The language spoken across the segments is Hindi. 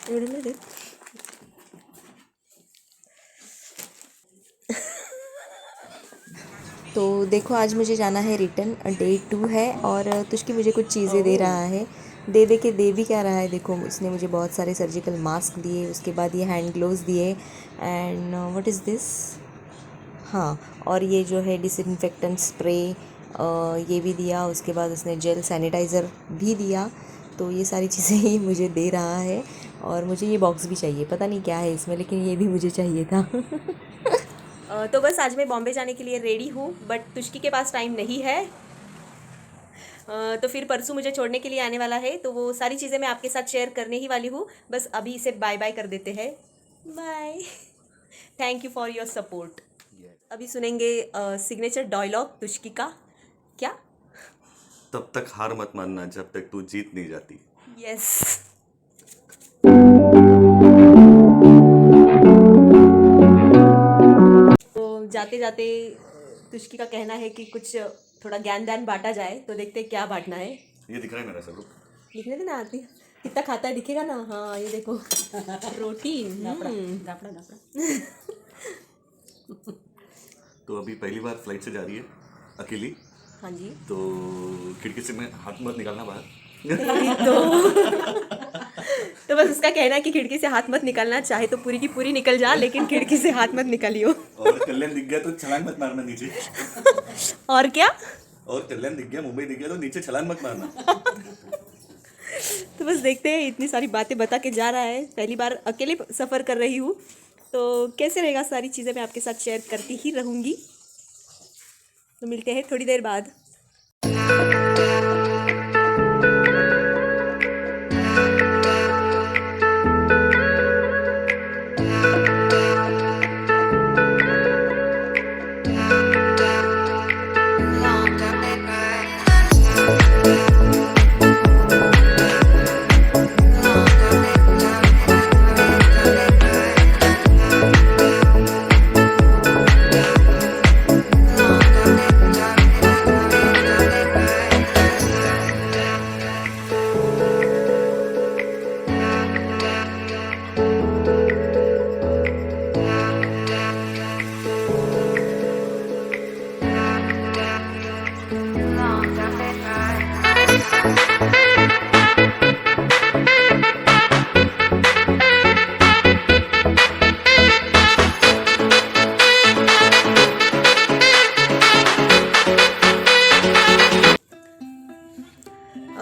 तो देखो आज मुझे जाना है रिटर्न, डे 2 है और तुष्की मुझे कुछ चीज़ें दे रहा है। दे भी क्या रहा है, देखो उसने मुझे बहुत सारे सर्जिकल मास्क दिए, उसके बाद ये हैंड ग्लोव्स दिए एंड व्हाट इज़ दिस, हाँ, और ये जो है डिसइंफेक्टेंट स्प्रे ये भी दिया। उसके बाद उसने जेल सैनिटाइज़र भी दिया। तो ये सारी चीज़ें ही मुझे दे रहा है और मुझे ये बॉक्स भी चाहिए, पता नहीं क्या है इसमें, लेकिन ये भी मुझे चाहिए था। तो बस आज मैं बॉम्बे जाने के लिए रेडी हूँ, बट तुष्की के पास टाइम नहीं है। तो फिर परसों मुझे छोड़ने के लिए आने वाला है, तो वो सारी चीज़ें मैं आपके साथ शेयर करने ही वाली हूँ। बस अभी इसे बाय बाय कर देते हैं। Bye, thank you for your support. अभी सुनेंगे सिग्नेचर डायलॉग तुष्की का। क्या? तब तक हार मत मानना जब तक तू जीत नहीं जाती। यस। तो जाते जाते तुष्की का कहना है कि कुछ थोड़ा ज्ञान दान बांटा जाए, तो देखते हैं क्या बांटना है। ये दिख रहा है मेरा सब लोग, दिखने देना आती, कितना खाता है दिखेगा ना। हाँ ये देखो रोटी। तो अभी पहली बार फ्लाइट से जा रही है अकेली, हाँ जी। तो खिड़की से मैं हाथ मत निकालना बाहर। तो बस उसका कहना है कि खिड़की से हाथ मत निकालना, चाहे तो पूरी की पूरी निकल जा, लेकिन खिड़की से हाथ मत निकालियो। और कल्याण दिख गया तो छलांग मत मारना नीचे। और क्या? और कल्याण दिख गया, मुंबई दिख गया तो नीचे छलांग मत मारना। तो बस देखते हैं, इतनी सारी बातें बता के जा रहा है। पहली बार अकेले सफ़र कर रही हूँ, तो कैसे रहेगा सारी चीज़ें मैं आपके साथ शेयर करती ही रहूँगी। तो मिलते हैं थोड़ी देर बाद।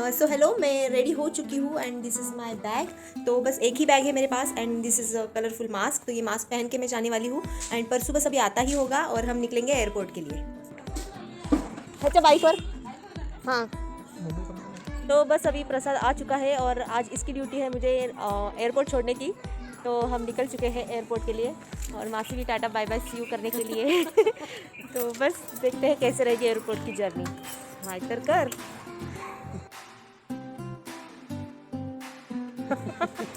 सो हेलो, मैं रेडी हो चुकी हूँ and this is my bag. तो बस एक ही बैग है मेरे पास and this is colourful mask. तो ये मास्क पहन के मैं जाने वाली हूँ एंड परसों बस अभी आता ही होगा और हम निकलेंगे एयरपोर्ट के लिए। अच्छा बाइक पर, हाँ। तो बस अभी प्रसाद आ चुका है और आज इसकी ड्यूटी है मुझे एयरपोर्ट छोड़ने की। तो हम निकल चुके हैं एयरपोर्ट के लिए और मासी भी tata bye bye see you करने के लिए। तो बस देखते हैं कैसे रहेगी एयरपोर्ट की जर्नी। हाँ इधर कर।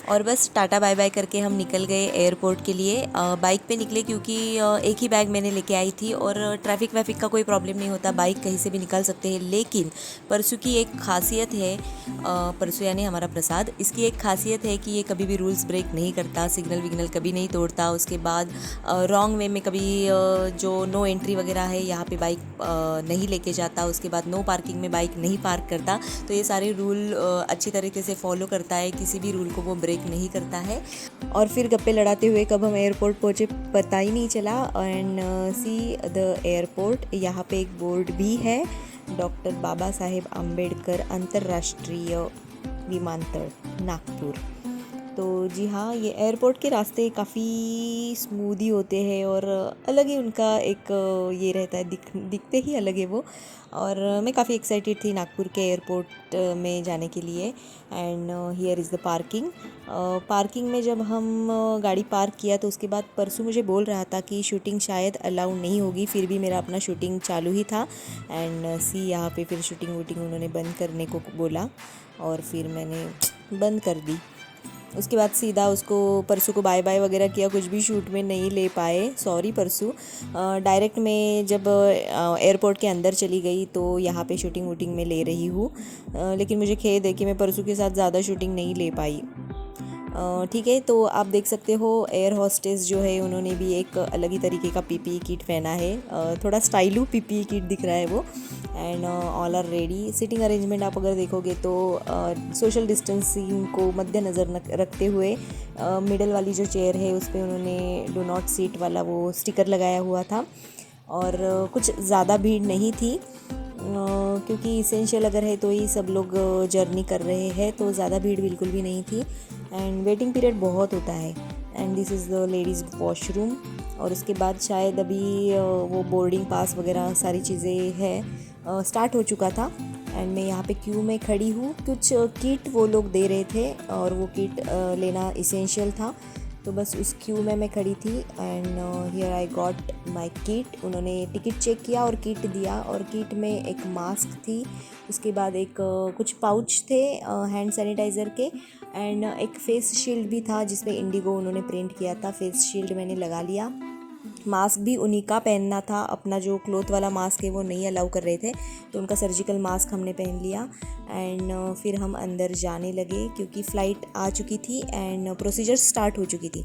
और बस टाटा बाय बाय करके हम निकल गए एयरपोर्ट के लिए। बाइक पे निकले क्योंकि एक ही बैग मैंने लेके आई थी और ट्रैफिक वैफिक का कोई प्रॉब्लम नहीं होता, बाइक कहीं से भी निकाल सकते हैं। लेकिन परसों की एक खासियत है, परसों यानी हमारा प्रसाद, इसकी एक खासियत है कि ये कभी भी रूल्स ब्रेक नहीं करता, सिग्नल विग्नल कभी नहीं तोड़ता। उसके बाद रॉन्ग वे में कभी जो नो एंट्री वगैरह है यहाँ पे बाइक नहीं लेके जाता। उसके बाद नो पार्किंग में बाइक नहीं पार्क करता। तो ये सारे रूल अच्छी तरीके से फॉलो करता है, किसी भी रूल को वो ब्रेक नहीं करता है। और फिर गप्पे लड़ाते हुए कब हम एयरपोर्ट पहुँचे पता ही नहीं चला। एंड सी द एयरपोर्ट, यहाँ पे एक बोर्ड भी है, डॉक्टर बाबा साहेब आम्बेडकर अंतर्राष्ट्रीय विमानतल नागपुर। तो जी हाँ, ये एयरपोर्ट के रास्ते काफ़ी स्मूदी होते हैं और अलग ही उनका एक ये रहता है, दिखते ही अलग है वो। और मैं काफ़ी एक्साइटेड थी नागपुर के एयरपोर्ट में जाने के लिए। And here is the parking. Parking में जब हम गाड़ी पार्क किया तो उसके बाद परसों मुझे बोल रहा था कि शूटिंग शायद अलाउ नहीं होगी, फिर भी मेरा अपना शूटिंग चालू ही था। एंड सी यहाँ पे फिर शूटिंग वूटिंग उन्होंने बंद करने को बोला और फिर मैंने बंद कर दी। उसके बाद सीधा उसको परसों को बाय बाय वगैरह किया, कुछ भी शूट में नहीं ले पाए, सॉरी परसों। डायरेक्ट मैं जब एयरपोर्ट के अंदर चली गई तो यहाँ पे शूटिंग वूटिंग में ले रही हूँ, लेकिन मुझे खेद है कि मैं परसों के साथ ज़्यादा शूटिंग नहीं ले पाई। ठीक है, तो आप देख सकते हो एयर होस्टेस जो है उन्होंने भी एक अलग ही तरीके का पीपीई किट पहना है। थोड़ा स्टाइलू पीपीई किट दिख रहा है वो। And all are ready. Sitting arrangement आप अगर देखोगे तो सोशल डिस्टेंसिंग को मद्देनज़र रखते हुए मिडल वाली जो चेयर है उस पर उन्होंने डू नॉट सीट वाला वो स्टिकर लगाया हुआ था। और कुछ ज़्यादा भीड़ नहीं थी, क्योंकि इसेंशियल अगर है तो ही सब लोग जर्नी कर रहे हैं, तो ज़्यादा भीड़ बिल्कुल भी नहीं थी। एंड वेटिंग पीरियड बहुत होता है। And this is the ladies washroom. और उसके बाद शायद अभी वो बोर्डिंग पास वगैरह सारी चीज़ें है स्टार्ट हो चुका था। एंड मैं यहाँ पे क्यू में खड़ी हूँ। कुछ किट वो लोग दे रहे थे और वो किट लेना इसेंशियल था, तो बस उस क्यू में मैं खड़ी थी। And here I got my kit. उन्होंने टिकट चेक किया और किट दिया, और किट में एक मास्क थी, उसके बाद एक कुछ पाउच थे हैंड सैनिटाइज़र के, एंड एक फेस शील्ड भी था जिसमें इंडिगो उन्होंने प्रिंट किया था। फेस शील्ड मैंने लगा लिया। मास्क भी उन्हीं का पहनना था, अपना जो क्लॉथ वाला मास्क है वो नहीं अलाउ कर रहे थे, तो उनका सर्जिकल मास्क हमने पहन लिया। एंड फिर हम अंदर जाने लगे क्योंकि फ़्लाइट आ चुकी थी एंड प्रोसीजर स्टार्ट हो चुकी थी।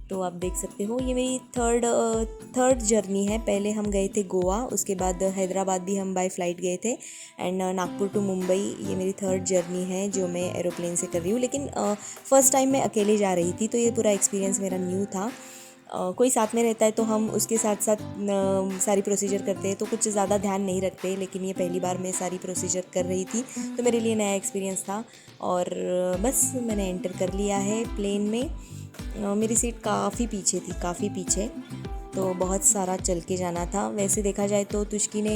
तो आप देख सकते हो ये मेरी थर्ड जर्नी है। पहले हम गए थे गोवा, उसके बाद हैदराबाद भी हम बाय फ्लाइट गए थे, एंड नागपुर टू मुंबई ये मेरी थर्ड जर्नी है जो मैं एरोप्लेन से कर रही हूँ। लेकिन फ़र्स्ट टाइम मैं अकेले जा रही थी, तो ये पूरा एक्सपीरियंस मेरा न्यू था। कोई साथ में रहता है तो हम उसके साथ साथ सारी प्रोसीजर करते हैं, तो कुछ ज़्यादा ध्यान नहीं रखते, लेकिन ये पहली बार मैं सारी प्रोसीजर कर रही थी, तो मेरे लिए नया एक्सपीरियंस था। और बस मैंने एंटर कर लिया है प्लेन में। मेरी सीट काफ़ी पीछे थी, काफ़ी पीछे, तो बहुत सारा चल के जाना था। वैसे देखा जाए तो तुष्की ने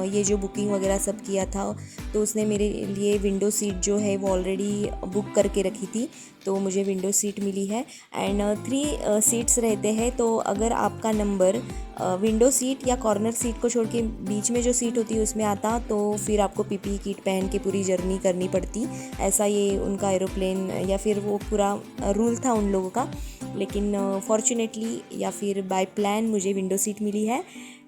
ये जो बुकिंग वगैरह सब किया था, तो उसने मेरे लिए विंडो सीट जो है वो ऑलरेडी बुक करके रखी थी, तो मुझे विंडो सीट मिली है। एंड 3 सीट्स रहते हैं, तो अगर आपका नंबर विंडो सीट या कॉर्नर सीट को छोड़ के बीच में जो सीट होती है उसमें आता, तो फिर आपको पीपीई किट पहन के पूरी जर्नी करनी पड़ती। ऐसा ये उनका एरोप्लेन या फिर वो पूरा रूल था उन लोगों का। लेकिन फॉर्चुनेटली या फिर बाय प्लान मुझे विंडो सीट मिली है,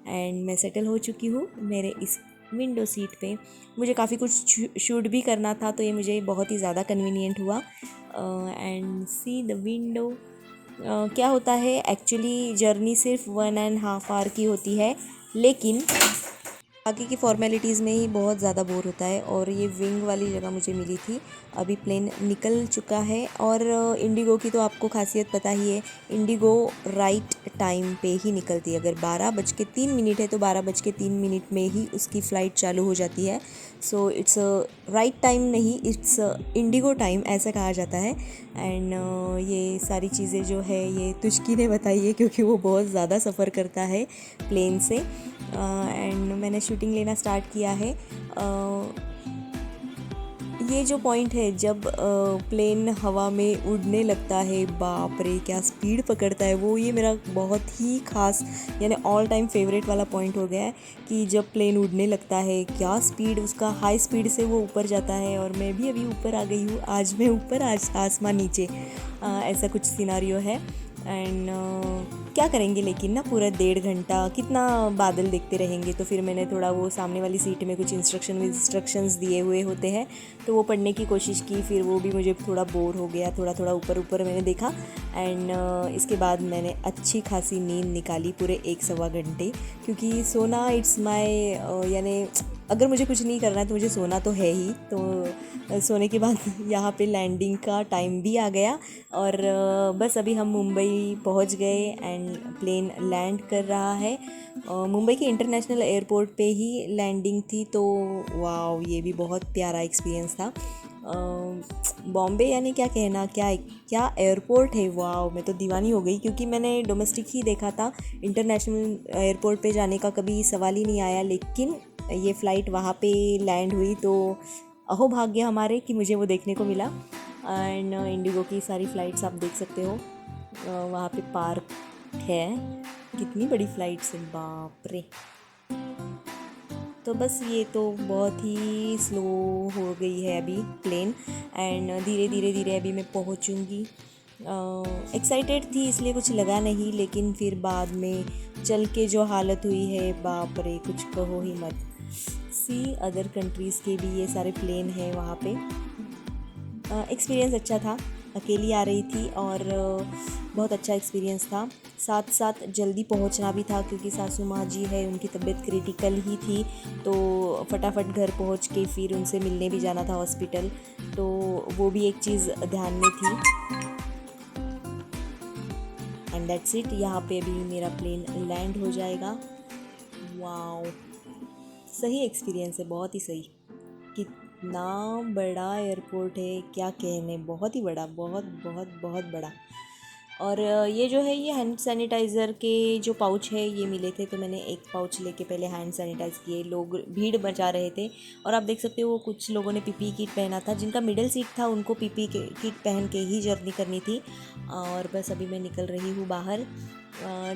एंड मैं सेटल हो चुकी हूँ मेरे इस विंडो सीट पे। मुझे काफ़ी कुछ शूट भी करना था, तो ये मुझे बहुत ही ज़्यादा कन्वीनियंट हुआ। And see the window. क्या होता है एक्चुअली, जर्नी सिर्फ 1.5 आवर की होती है, लेकिन बाकी की फॉर्मेलिटीज़ में ही बहुत ज़्यादा बोर होता है। और ये विंग वाली जगह मुझे मिली थी। अभी प्लेन निकल चुका है, और इंडिगो की तो आपको खासियत पता ही है, इंडिगो राइट टाइम पे ही निकलती है। अगर 12:03 है तो 12:03 में ही उसकी फ़्लाइट चालू हो जाती है। सो इट्स राइट टाइम नहीं, इट्स इंडिगो टाइम ऐसा कहा जाता है। एंड ये सारी चीज़ें जो है ये तुष्की ने बताई है, क्योंकि वो बहुत ज़्यादा सफ़र करता है प्लेन से। एंड मैंने शूटिंग लेना स्टार्ट किया है। ये जो पॉइंट है जब प्लेन हवा में उड़ने लगता है, बाप रे क्या स्पीड पकड़ता है वो, ये मेरा बहुत ही खास यानी ऑल टाइम फेवरेट वाला पॉइंट हो गया है कि जब प्लेन उड़ने लगता है क्या स्पीड उसका, हाई स्पीड से वो ऊपर जाता है। और मैं भी अभी ऊपर आ गई हूँ, आज मैं ऊपर, आज आसमान नीचे, ऐसा कुछ सिनारियो है। एंड क्या करेंगे, लेकिन ना पूरा 1.5 घंटा कितना बादल देखते रहेंगे। तो फिर मैंने थोड़ा वो सामने वाली सीट में कुछ इंस्ट्रक्शंस दिए हुए होते हैं, तो वो पढ़ने की कोशिश की, फिर वो भी मुझे थोड़ा बोर हो गया, थोड़ा थोड़ा ऊपर ऊपर मैंने देखा। एंड इसके बाद मैंने अच्छी खासी नींद निकाली पूरे 1-1.25 घंटे, क्योंकि सोना इट्स माय यानी अगर मुझे कुछ नहीं करना है तो मुझे सोना तो है ही। तो सोने के बाद यहाँ पे लैंडिंग का टाइम भी आ गया, और बस अभी हम मुंबई पहुँच गए एंड प्लेन लैंड कर रहा है। मुंबई के इंटरनेशनल एयरपोर्ट पे ही लैंडिंग थी, तो वाव ये भी बहुत प्यारा एक्सपीरियंस था। बॉम्बे यानी क्या कहना, क्या एयरपोर्ट है, वाव मैं तो दीवानी हो गई, क्योंकि मैंने डोमेस्टिक ही देखा था, इंटरनेशनल एयरपोर्ट पे जाने का कभी सवाल ही नहीं आया। लेकिन ये फ़्लाइट वहाँ पे लैंड हुई, तो अहो भाग्य हमारे कि मुझे वो देखने को मिला। एंड इंडिगो की सारी फ़्लाइट्स आप देख सकते हो वहाँ पे पार्क है। कितनी बड़ी फ़्लाइट्स है, बाप रे। तो बस ये तो बहुत ही स्लो हो गई है अभी प्लेन, एंड धीरे धीरे अभी मैं पहुँचूँगी। एक्साइटेड थी इसलिए कुछ लगा नहीं, लेकिन फिर बाद में चल के जो हालत हुई है, बाप रे कुछ कहो ही मत। सी अदर कंट्रीज़ के भी ये सारे प्लेन हैं वहाँ पे। एक्सपीरियंस अच्छा था। अकेली आ रही थी और बहुत अच्छा एक्सपीरियंस था। साथ साथ जल्दी पहुंचना भी था क्योंकि सासू माँ जी है, उनकी तबीयत क्रिटिकल ही थी, तो फटाफट घर पहुंच के फिर उनसे मिलने भी जाना था हॉस्पिटल, तो वो भी एक चीज़ ध्यान में थी। एंड दैट्स इट, यहाँ पे अभी मेरा प्लेन लैंड हो जाएगा। वाओ, सही एक्सपीरियंस है, बहुत ही सही। कितना बड़ा एयरपोर्ट है, क्या कहने, बहुत ही बड़ा, बहुत बहुत बहुत बड़ा। और ये जो है, ये हैंड सैनिटाइज़र के जो पाउच है ये मिले थे, तो मैंने एक पाउच लेके पहले हैंड सैनिटाइज़ किए। लोग भीड़ मचा रहे थे और आप देख सकते हो कुछ लोगों ने पीपी किट पहना था, जिनका मिडिल सीट था उनको पीपी किट पहन के ही जर्नी करनी थी। और बस अभी मैं निकल रही हूँ बाहर।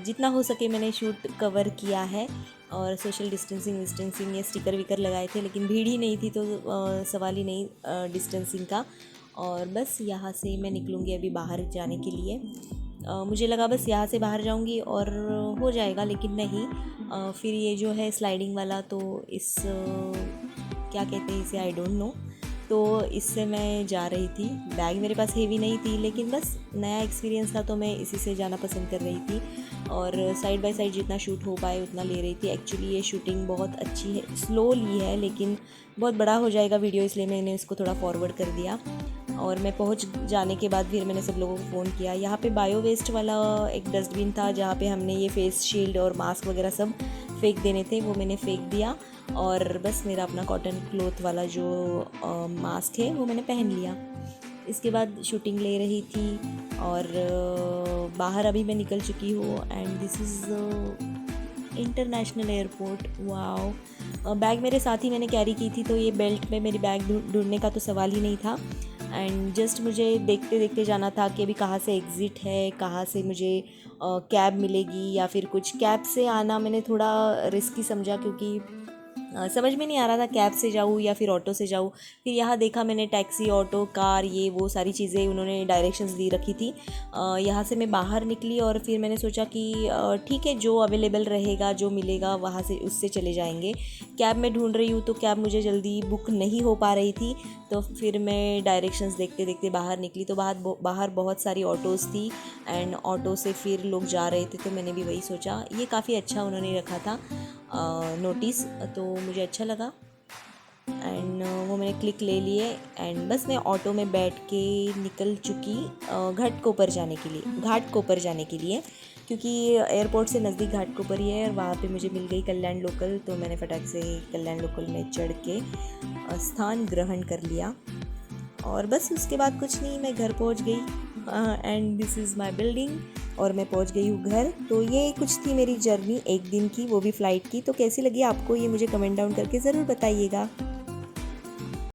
जितना हो सके मैंने शूट कवर किया है और सोशल डिस्टेंसिंग ये स्टिकर विकर लगाए थे, लेकिन भीड़ ही नहीं थी तो सवाल ही नहीं डिस्टेंसिंग का। और बस यहाँ से मैं निकलूँगी अभी बाहर जाने के लिए। मुझे लगा बस यहाँ से बाहर जाऊँगी और हो जाएगा, लेकिन नहीं। फिर ये जो है स्लाइडिंग वाला, तो क्या कहते हैं इसे, आई डोंट नो, तो इससे मैं जा रही थी। बैग मेरे पास हेवी नहीं थी, लेकिन बस नया एक्सपीरियंस था तो मैं इसी से जाना पसंद कर रही थी। और साइड बाय साइड जितना शूट हो पाए उतना ले रही थी। एक्चुअली ये शूटिंग बहुत अच्छी है, स्लो ली है, लेकिन बहुत बड़ा हो जाएगा वीडियो, इसलिए मैंने इसको थोड़ा फॉरवर्ड कर दिया। और मैं पहुंच जाने के बाद फिर मैंने सब लोगों को फ़ोन किया। यहाँ पे बायो वेस्ट वाला एक डस्टबिन था जहाँ पे हमने ये फेस शील्ड और मास्क वगैरह सब फेंक देने थे, वो मैंने फेंक दिया। और बस मेरा अपना कॉटन क्लॉथ वाला जो मास्क है वो मैंने पहन लिया। इसके बाद शूटिंग ले रही थी और बाहर अभी मैं निकल चुकी हूँ। And this is international airport. Wow, bag मेरे साथ ही मैंने कैरी की थी, तो ये बेल्ट में मेरी बैग ढूंढने का तो सवाल ही नहीं था। एंड जस्ट मुझे देखते देखते जाना था कि अभी कहाँ से एग्ज़िट है, कहाँ से मुझे कैब मिलेगी या फिर कुछ। कैब से आना मैंने थोड़ा रिस्की समझा क्योंकि समझ में नहीं आ रहा था कैब से जाऊँ या फिर ऑटो से जाऊँ। फिर यहाँ देखा मैंने टैक्सी, ऑटो, कार, ये वो सारी चीज़ें उन्होंने डायरेक्शंस दी रखी थी। यहाँ से मैं बाहर निकली और फिर मैंने सोचा कि ठीक है, जो अवेलेबल रहेगा, जो मिलेगा वहाँ से उससे चले जाएंगे। कैब में ढूंढ रही हूँ तो कैब मुझे जल्दी बुक नहीं हो पा रही थी, तो फिर मैं डायरेक्शंस देखते देखते बाहर निकली तो बाहर बहुत सारी ऑटोज़ थी एंड ऑटो से फिर लोग जा रहे थे, तो मैंने भी वही सोचा। ये काफ़ी अच्छा उन्होंने रखा था नोटिस, तो मुझे अच्छा लगा एंड वो मैंने क्लिक ले लिए। एंड बस मैं ऑटो में बैठ के निकल चुकी घाटकोपर जाने के लिए क्योंकि एयरपोर्ट से नज़दीक घाटकोपर ही है और वहाँ पे मुझे मिल गई कल्याण लोकल, तो मैंने फटाक से कल्याण लोकल में चढ़ के स्थान ग्रहण कर लिया। और बस उसके बाद कुछ नहीं, मैं घर पहुँच गई and this is my building और मैं पहुंच गई हूँ घर। तो ये कुछ थी मेरी जर्नी एक दिन की, वो भी फ़्लाइट की। तो कैसी लगी आपको ये मुझे कमेंट डाउन करके ज़रूर बताइएगा।